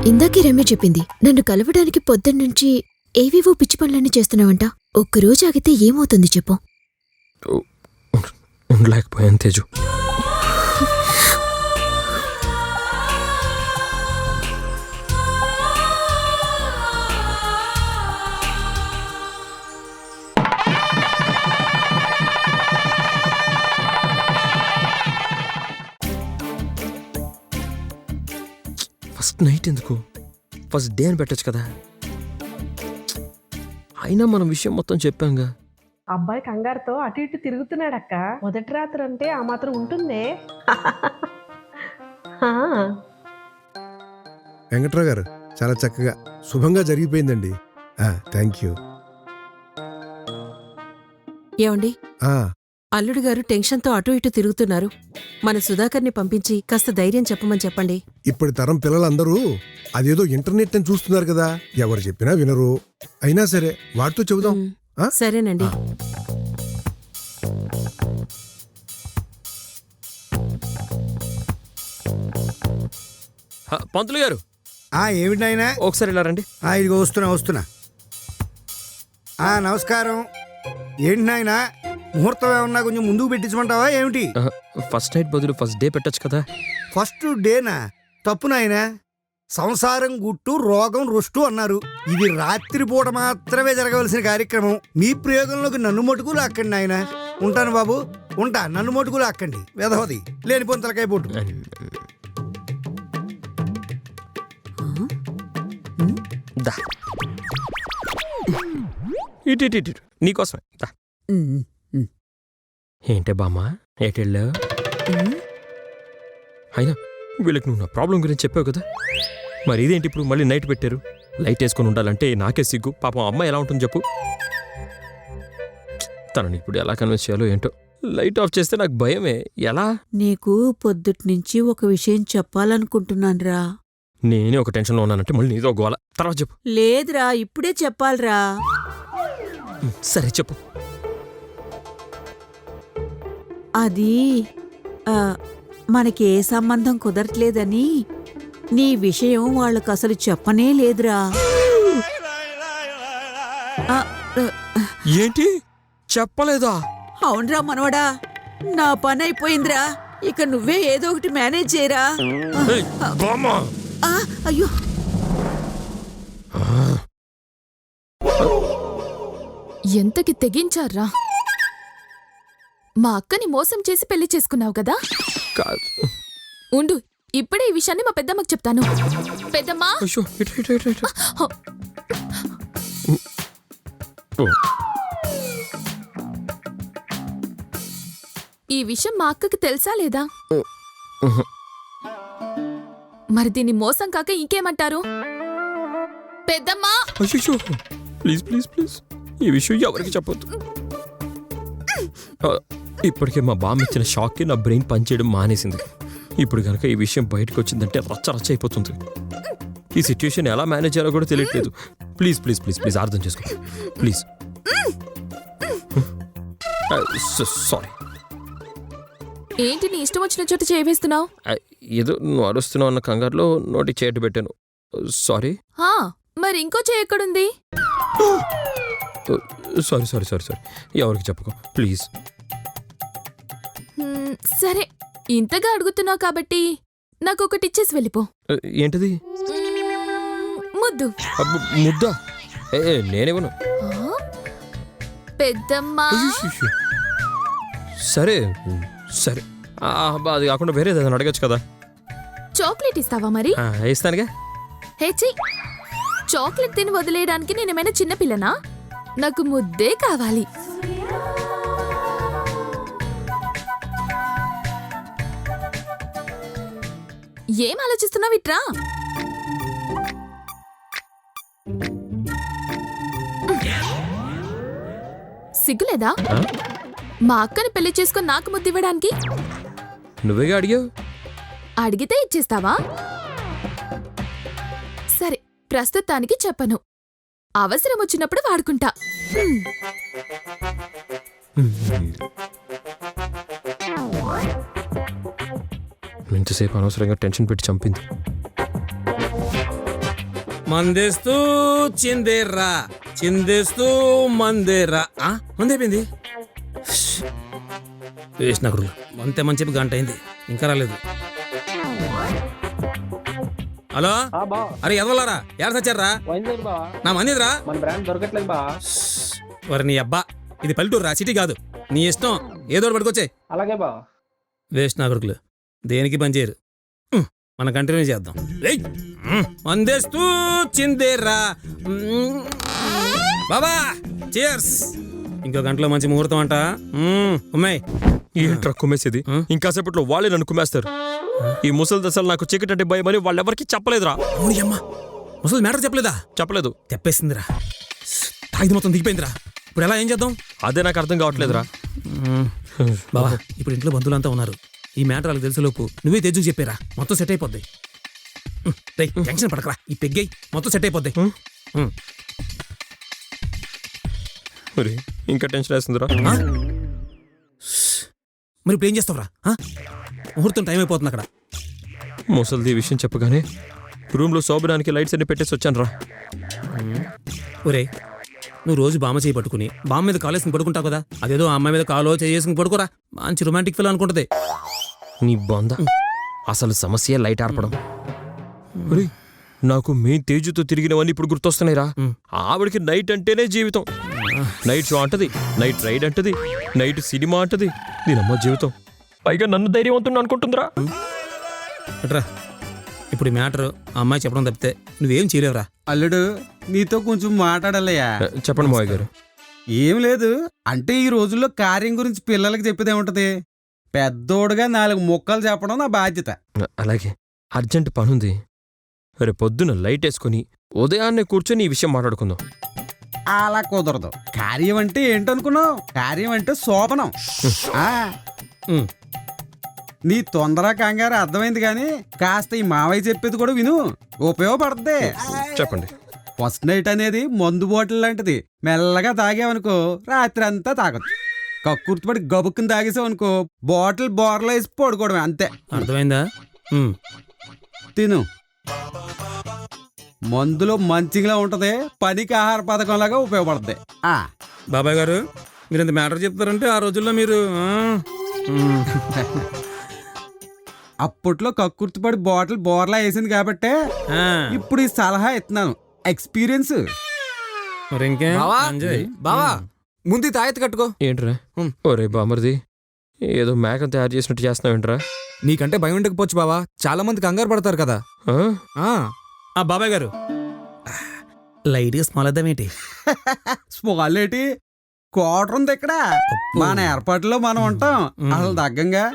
ఇందాకే రమ్య చెప్పింది నన్ను కలవడానికి పొద్దున్నుంచి ఏవేవో పిచ్చి పనులన్నీ చేస్తున్నావంట. ఒక్కరోజు ఆగితే ఏమవుతుంది చెప్పు. ఉండలేకపోయాను తేజు. ఫస్ట్ నైట్ ఎందుకు, ఫస్ట్ డే అని పెట్టచ్చు కదా. అయినా మనం విషయం మొత్తం చెప్పాంగా. అబ్బాయి కంగారుతో అటు ఇటు తిరుగుతున్నాడక్క. మొదటి రాత్రి అంటే ఆ మాత్రం ఉంటుందే. వెంకట్రావు గారు చాలా చక్కగా శుభంగా జరిగిపోయిందండి. Thank you. ఏమండి, అల్లుడు గారు టెన్షన్తో అటు ఇటు తిరుగుతున్నారు. మన సుధాకర్ని పంపించి కాస్త ధైర్యం చెప్పమని చెప్పండి. ఇప్పటి తరం పిల్లలందరూ అదేదో ఇంటర్నెట్ అని చూస్తున్నారు కదా, ఎవరు చెప్పినా వినరు. అయినా సరే వాటితో చెబుదాం. సరేనండి. పంతులు గారు ఏమిటి నాయనా? ఒకసారి ఇలా రండి. ఇదిగో వస్తున్నా. నమస్కారం. ఏంటి నాయనా, ముహూర్తం ఏమన్నా కొంచెం ముందుకు పెట్టించమంటావా ఏమిటి? ఫస్ట్ నైట్ బదులు ఫస్ట్ డే పెట్టచ్చు కదా. ఫస్ట్ డేనా? తప్పు నాయనా. సంసారం గుట్టు రోగం రుష్టు అన్నారు. ఇది రాత్రిపూట మాత్రమే జరగవలసిన కార్యక్రమం. మీ ప్రయోగంలోకి నన్ను మటుకు లాక్కండి నాయన. ఉంటాను బాబు, ఉంటా. నన్ను మటుకు లాక్కండి. వెధవది లేనిపోని తలకాయ పోటు. ఇటు నీకోసమే. ఏంటే బామ్మ ఏటెళ్ళావు? అయినా వీళ్ళకి నువ్వు నా ప్రాబ్లం గురించి చెప్పావు కదా, మరి ఇదేంటి ఇప్పుడు మళ్ళీ నైట్ పెట్టారు? లైట్ వేసుకొని ఉండాలంటే నాకే సిగ్గు. పాపం అమ్మాయి ఎలా ఉంటుంది చెప్పు. తనని ఇప్పుడు ఎలా కన్విన్స్ చేయాలో ఏంటో. లైట్ ఆఫ్ చేస్తే నాకు భయమే. ఎలా? నీకు పొద్దుట్నుంచి ఒక విషయం చెప్పాలనుకుంటున్నానురా. నేనే ఒక టెన్షన్లో ఉన్నానంటే మళ్ళీ నీదో గోల. తర్వాత చెప్పు. లేదురా, ఇప్పుడే చెప్పాలరా. సరే చెప్పు. అది మనకే సంబంధం కుదరట్లేదని నీ విషయం వాళ్ళకు అసలు చెప్పనే లేదురా. ఏంటి చెప్పలేదా? అవునరా మనవడా, నా పని అయిపోయిందిరా. ఇక నువ్వే ఏదో ఒకటి మేనేజ్ చేయరా. అయ్యో, ఎంతకి తెగించారా? మా అక్కని మోసం చేసి పెళ్లి చేసుకున్నావు కదా. ఉండు, ఇప్పుడే ఈ విషయాన్ని మా పెద్దమ్మకి చెప్తాను. పెద్దమ్మా, ఈ విషయం మా అక్కకి తెలుసా లేదా? మరి దీన్ని మోసం కాక ఇంకేమంటారు? పెద్దమ్మా, ప్లీజ్ ప్లీజ్ ప్లీజ్, ఈ విషయం ఎవరికి చెప్పొద్దు. ఇప్పటికే మా బామ్మ ఇచ్చిన షాక్కి నా బ్రెయిన్ పనిచేయడం మానేసింది. ఇప్పుడు కనుక ఈ విషయం బయటకు వచ్చిందంటే రచ్చ రచ్చ అయిపోతుంది. ఈ సిచ్యుయేషన్ ఎలా మేనేజ్ చేయాలో కూడా తెలియట్లేదు. ప్లీజ్ ప్లీజ్ ప్లీజ్ ప్లీజ్ అర్థం చేసుకో ప్లీజ్. సారీ. ఏంటి నీ ఇష్టం వచ్చిన చోట చేయవేస్తున్నావు? ఏదో నువ్వు అరుస్తున్నావు అన్న కంగారులో నోటి చేయట పెట్టాను. సారీ. మరి ఇంకో చేయి ఎక్కడుంది? సారీ సారీ సారీ సారీ, ఎవరికి చెప్పుకో ప్లీజ్. సరే, ఇంతగా అడుగుతున్నావు కాబట్టి నాకు ఒకటి ఇచ్చేసి వెళ్ళిపో. ఏంటిది? ముద్దు. ముద్దా? నేనేమను. పెద్దమ్మా. సరే సరే, అది కాకుండా వేరేది ఏదైనా అడగచ్చు కదా. చాక్లెట్ ఇస్తావా మరి? ఇస్తానుగా. హేచి, చాక్లెట్ తిని వదిలేయడానికి నేనేమైనా చిన్నపిల్లనా? నాకు ముద్దే కావాలి. ఏం ఆలోచిస్తున్నావు? ఇట్రా. సిగ్గులేదా? మా అక్కని పెళ్లి చేసుకుని నాకు ముద్దు ఇవ్వడానికి? నువ్వేగా అడిగావు. అడిగితే ఇచ్చేస్తావా? సరే, ప్రస్తుతానికి చెప్పను. అవసరం వచ్చినప్పుడు వాడుకుంటా. ఇంతసేపు అనవసరంగా టెన్షన్ పెట్టి చంపింది. మందేస్తూ చిందేర్రా, చిందేస్తూ మందేర్రా. మందైపోయింది. వేసిన గురువు అంతే మంచి చెప్పి గంట అయింది, ఇంకా రాలేదు. హలో, అరే ఎదవలారా, ఎవరు సచ్చారా? నా మందిరా మన బ్రాండ్ దొరకట్లేదు బా. వరి నీ అబ్బా, ఇది పల్లెటూరు రా, సిటీ కాదు. నీ ఇష్టం, ఏదో పడుకొచ్చే. అలాగే బా. వేస్ట్ నా కొడుకులు దేనికి పనిచేయరు. మనం కంటిన్యూ చేద్దాం. ఏయ్! మందేస్తూ చిందేర్రా బాబా, చియర్స్. ఇంకో గంటలో మంచి ముహూర్తం అంట. ఉమ్మాయి ఏంట్రా కుమ్మేసేది? ఇంకాసేపట్లో వాళ్ళే నన్ను కుమ్మేస్తారు. ఈ ముసలి దశలు నాకు చీకటి అంటే భయం అని వాళ్ళెవరికి చెప్పలేదురా. అమ్మా, ముసలి మ్యాటర్ చెప్పలేదా? చెప్పలేదు. తెప్పేసిందిరా, తాగిది మొత్తం దిగిపోయిందిరా. ఇప్పుడు ఎలా ఏం చేద్దాం? అదే నాకు అర్థం కావట్లేదురా. బాబా, ఇప్పుడు ఇంట్లో బంధువులంతా ఉన్నారు. ఈ మ్యాటర్ వాళ్ళకి తెలిసేలోపు నువ్వే తేజుకు చెప్పారా, మొత్తం సెట్ అయిపోద్ది. టెన్షన్ పడకరా, ఈ పెగ్గై మొత్తం సెట్ అయిపోద్ది. మరి ఇంకా టెన్షన్ వేస్తుందిరా. మరి ఇప్పుడు ఏం చేస్తావురా? ముహూర్తం టైం అయిపోతుంది అక్కడ. ముసలిది ఈ విషయం చెప్పగానే రూమ్లో శోభనానికి లైట్స్ అన్ని పెట్టేసి వచ్చాను రా. ఒరే, నువ్వు రోజు బామ్మ చేయి పట్టుకుని బామ్మ మీద కాలేసుకుని పడుకుంటావు కదా, అదేదో ఆ అమ్మాయి మీద కాలో చేసుకుని పడుకోరా. మంచి రొమాంటిక్ ఫీల్ అనుకుంటది. నీ బొంద, అసలు సమస్య లైట్ ఆర్పడం. ఒరేయ్, నాకు మెయిన్ తేజుతో తిరిగినవన్నీ ఇప్పుడు గుర్తొస్తున్నాయిరా. ఆవిడకి నైట్ అంటేనే జీవితం. నైట్ షో అంటది, నైట్ రైడ్ అంటది, నైట్ సినిమా అంటది. దీనమ్మ జీవితం. పైగా నన్ను ధైర్యవంతుని అనుకుంటుందిరా. అట్రా, ఇప్పుడు ఈ మ్యాటర్ ఆ అమ్మాయి చెప్పడం తప్పితే నువ్వేం చేయలేవురా. అల్లుడు, నీతో కొంచెం మాట్లాడాలయ్యా. చెప్పండి మావయ్య గారు. ఏం లేదు, అంటే ఈ రోజుల్లో కార్యం గురించి పిల్లలకి చెప్పేదే ఉంటది. పెద్దోడుగా 4 ముక్కలు చెప్పడం నా బాధ్యత. అలాగే, అర్జెంట్ పనుంది. రేపు పొద్దున లైట్ వేసుకుని ఉదయాన్నే కూర్చొని ఈ విషయం మాట్లాడుకుందాం. అలా కుదరదు. కార్యం అంటే ఏంటనుకున్నావు? కార్యం అంటే శోభనం. ఆ, నీ తొందర కంగారు అర్థమైంది, కానీ కాస్త ఈ మావయ్య చెప్పేది కూడా విను, ఉపయోగపడుతుంది. చెప్పండి. ఫస్ట్ నైట్ అనేది మందు బాటిల్ లాంటిది. మెల్లగా తాగావనుకో రాత్రి అంతా తాగదు. కక్కుర్తిపడి గబుక్కుని తాగేసావనుకో బాటిల్ బోర్లో వేసి పడుకోవడమే, అంతే. అర్థమైందా? తిను. మందులో మంచిగా ఉంటది, పనికి ఆహార పథకం లాగా ఉపయోగపడుతుంది. బాబాయ్ గారు, మీరు ఇంత మ్యాటర్ చెప్తారంటే ఆ రోజుల్లో మీరు అప్పట్లో కక్కుర్తిపడి బాటిల్ బోర్లా వేసింది కాబట్టే ఇప్పుడు ఈ సలహా ఇస్తున్నాను. ఎక్స్పీరియన్స్. మరి ఇంకే బావా, ముందు తాయెత్తు కట్టుకో. ఏంట్రా? ఒరే బామర్ది, ఏదో మేకను తయారు చేసినట్టు చేస్తున్నావేంట్రా? నీకంటే భయం ఉండకపోవచ్చు బావా, చాలా మంది కంగారు పడతారు కదా. బాబాయ్ గారు, లైట్గా స్మాల్ అద్దామేంటి? స్మాల్ ఏంటి, క్వార్టర్ ఉంది ఇక్కడ. మన ఏర్పాట్లో మనం ఉంటాం, అసలు దగ్గంగా.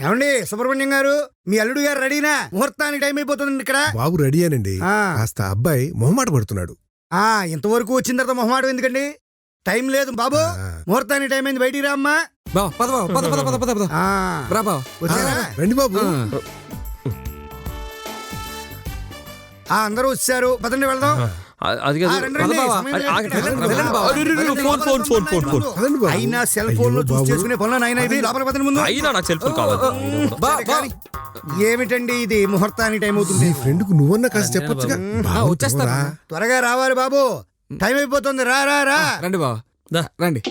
ఏమండి సుబ్రహ్మణ్యం గారు, మీ అల్లుడు గారు రెడీనా? ముహూర్తానికి టైం అయిపోతుంది ఇక్కడ. బాబు రెడీ అనండి. కాస్త అబ్బాయి మొహమాట పడుతున్నాడు. ఇంతవరకు వచ్చిన తర్వాత మొహమాటం ఎందుకండి? టైం లేదు బాబు, ముహూర్తానికి టైం అయింది, బయటికి రా అమ్మా. రండి బాబు. అందరూ వచ్చారు, పదండి వెళ్దాం. అది కాదు. అయినా సెల్ ఫోన్ లో చూసి చేసుకునే పనులు అయినా ఇది. లోపల పదండి ముందు. అయినా నాకు సెల్ ఫోన్ కావాలి. ఏమిటండి ఇది, ముహూర్తానికి టైం అవుతుంది. నీ ఫ్రెండ్ కు నువ్వన్నా కాస్త చెప్పొచ్చుగా. వచ్చేస్తా. త్వరగా రావాలి బాబు, టైం అయిపోతుంది. రా రా రా. రండి బావా, రండి.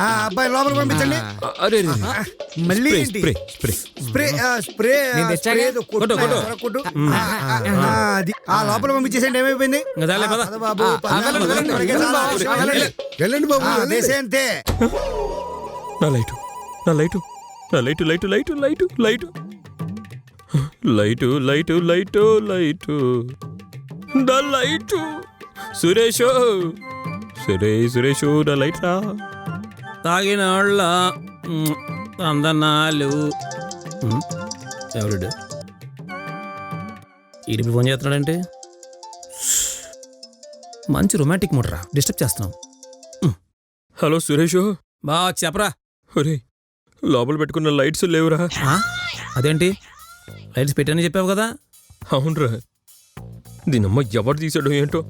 అబ్బాయి లోపల పంపించండి. మళ్ళీ స్ప్రే స్ప్రే స్ప్రే స్ప్రే కొట్టు. అది ఆ లోపల పంపించేసేయండి. ఏమైపోయింది బాబు? వెళ్ళండి బాబు. అంతే. నా లైటు, నా లైటు, నా light, light light light light light light light light the light. Suresh, Suresh నా లైట్ రా. తాగిన వాళ్ళ అందనాలు. ఎవరు ఇడిపి ఫోన్ చేస్తున్నాడంటే? మంచి రొమాంటిక్ మూడ్ రా, డిస్టర్బ్ చేస్తున్నాం. హలో సురేషు. బా చెప్పరా. ఒరే, లోపల పెట్టుకున్న లైట్స్ లేవురా. అదేంటి, లైట్స్ పెట్టానని చెప్పావు కదా. అవునరా, దీనమ్మ ఎవరు తీసాడు ఏంటో.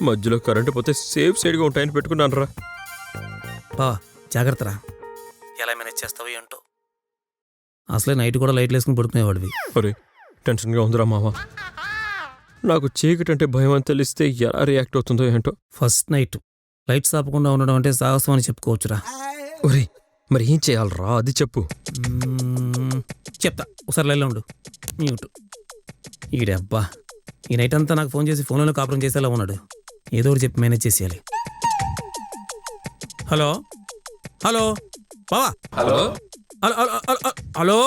మధ్యలో కరెంటు పోతే సేఫ్ సైడ్గా ఉంటాయని పెట్టుకున్నాను రా. బా జాగ్రత్త రా, ఎలా మేనేజ్ చేస్తావు ఏంటో. అసలే నైట్ కూడా లైట్లు వేసుకుని పడుకునేవాడివి. ఒరే టెన్షన్గా ఉందిరా మావా. నాకు చీకటి అంటే భయం అని తెలిస్తే ఎలా రియాక్ట్ అవుతుందో ఏంటో. ఫస్ట్ నైట్ లైట్స్ ఆపకుండా ఉండడం అంటే సాహసం అని చెప్పుకోవచ్చురా. ఒరే మరి ఏం చేయాలరా అది చెప్పు. చెప్తా, ఒకసారి లైన్లో ఉండు. మ్యూట్. ఈడబ్బా ఈ నైట్ అంతా నాకు ఫోన్ చేసి ఫోన్లో కాపురం చేసేలా ఉన్నాడు. ఏదో ఒకటి చెప్పి మేనేజ్ చేసేయాలి. హలో హలో బావా. Hello hello hello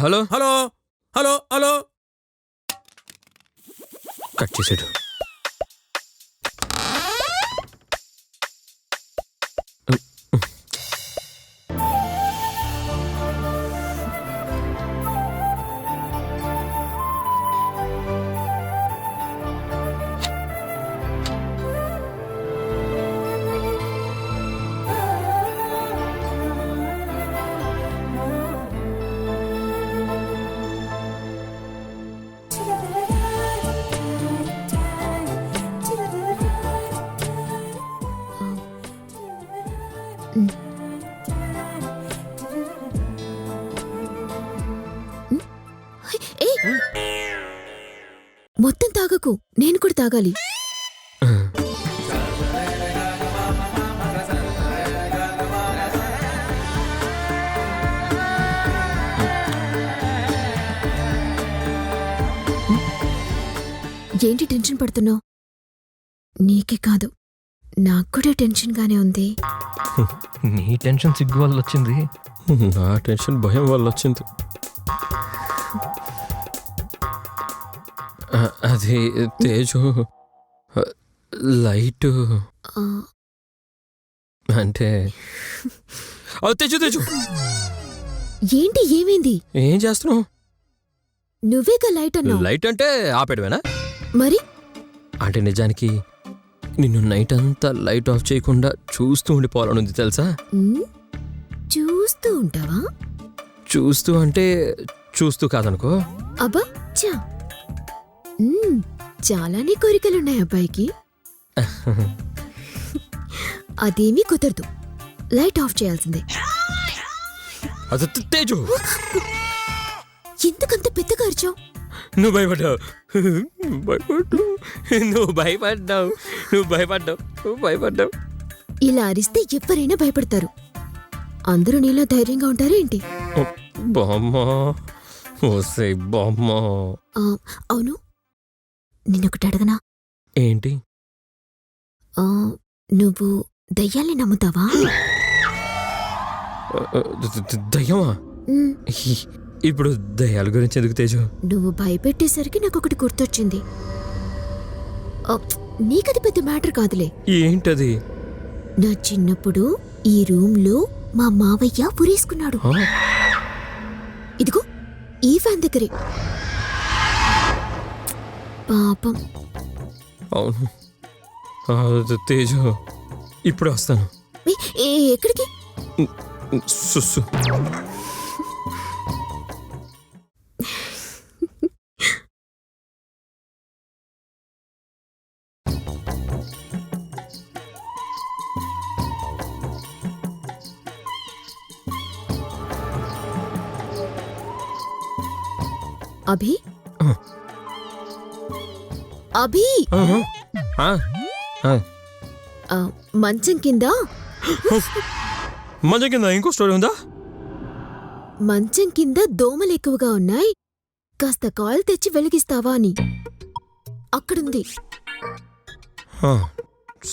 hello hello hello hello. Cut చేసాడు. మొత్తం తాగకు, నేను కూడా తాగాలి. ఏంటి టెన్షన్ పడుతున్నావు? నీకే కాదు నాకు కూడా టెన్షన్గానే ఉంది. నీ టెన్షన్ సిగ్గు వల్ల వచ్చింది, నా టెన్షన్ భయం వల్ల వచ్చింది. అది తేజు లైట్ అంటే తేజు తేజు ఏంటి ఏమైంది? ఏం చేస్తున్నావు? నువ్వేగా లైట్ అన్నావు. లైట్ అంటే ఆపేడమేనా? మరి అంటే నిజానికి నిన్ను నైట్ అంతా లైట్ ఆఫ్ చేయకుండా చూస్తూ ఉండిపోవాలనుంది తెలుసా? చూస్తూ ఉంటావా? చూస్తూ అంటే చూస్తూ కాదనుకో. అబ్బా చా, చాలానే కోరికలున్నాయి అబ్బాయికి. అదేమీ కుదరదు, లైట్ ఆఫ్ చేయాల్సిందే. అది తేజు ఎందుకంత పెద్దగా అరిచావు? నువ్వు భయపడ్డావు, నువ్వు భయపడ్డావు, నువ్వు భయపడ్డావు, నువ్వు భయపడ్డావు. ఇలా అరిస్తే ఎవరైనా భయపడతారు. అందరూ నీలో ధైర్యంగా ఉంటారా ఏంటి? బామ్మ ఓసే బామ్మ. అవును, నిన్నొకటి అడగనా? ఏంటి? నువ్వు దయ్యాల్ని నమ్ముతావా? దయ్యమా? ఇప్పుడు దయ్యాల గురించి ఎందుకు తేజు? నువ్వు భయపెట్టేసరికి నాకు ఒకటి గుర్తొచ్చింది. నీకది పెద్ద మ్యాటర్ కాదులే. ఏంటది? నా చిన్నప్పుడు ఈ రూమ్లో మా మావయ్య ఉరేసుకున్నాడు. ఇదిగో ఈ ఫ్యాన్ దగ్గరే. పాపం. అవును తేజు, ఇప్పుడు వస్తాను. ఎక్కడికి? సుస్సు. అభి అభి, మంచం కింద మంచం కింద ఇంకో స్టోరీ ఉందా? మంచం కింద దోమలు ఎక్కువగా ఉన్నాయి, కాస్త కాల్ తెచ్చి వెలిగిస్తావా అని. అక్కడుంది.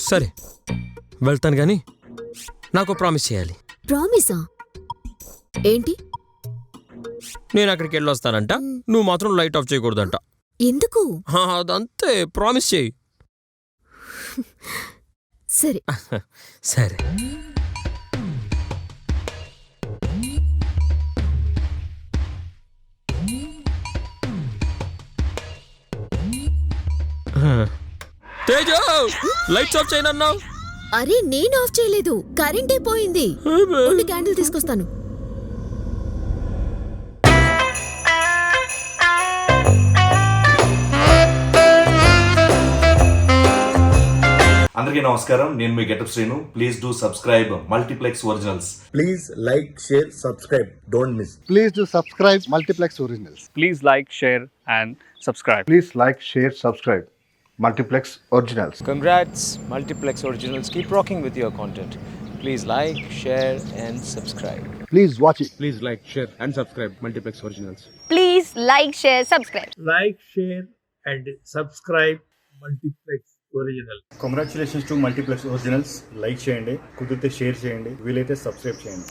సరే వెళ్తాను గాని నాకు ప్రామిస్ చేయాలి. ప్రామిసా? ఏంటి? నేను అక్కడికి వెళ్ళొస్తానంట, నువ్వు మాత్రం లైట్ ఆఫ్ చేయకూడదంట. ఎందుకు? అదంతే, ప్రామిస్ చేయి. సరే సరే. తేజు లైట్స్ ఆఫ్ చేయనన్నావు. అరే నేను ఆఫ్ చేయలేదు, కరెంటే పోయింది. ఉండు, క్యాండిల్ తీసుకొస్తాను. అందరికీ నమస్కారం, నేను మీ getup Srinu. Please do subscribe multiplex originals. Please like, share, subscribe. Don't miss. Please do subscribe Multiplex Originals. Please like, share and subscribe. Please like, share, subscribe Multiplex Originals. Congrats, Multiplex Originals. Keep rocking with your content. Please like, share and subscribe. Please watch it. Please like share and subscribe multiplex originals. Please like, share, subscribe. Like, share and subscribe Multiplex Original. Congratulations to Multiplex Originals. Like చేయండి, కుదిరితే share చేయండి, వీలైతే subscribe చేయండి.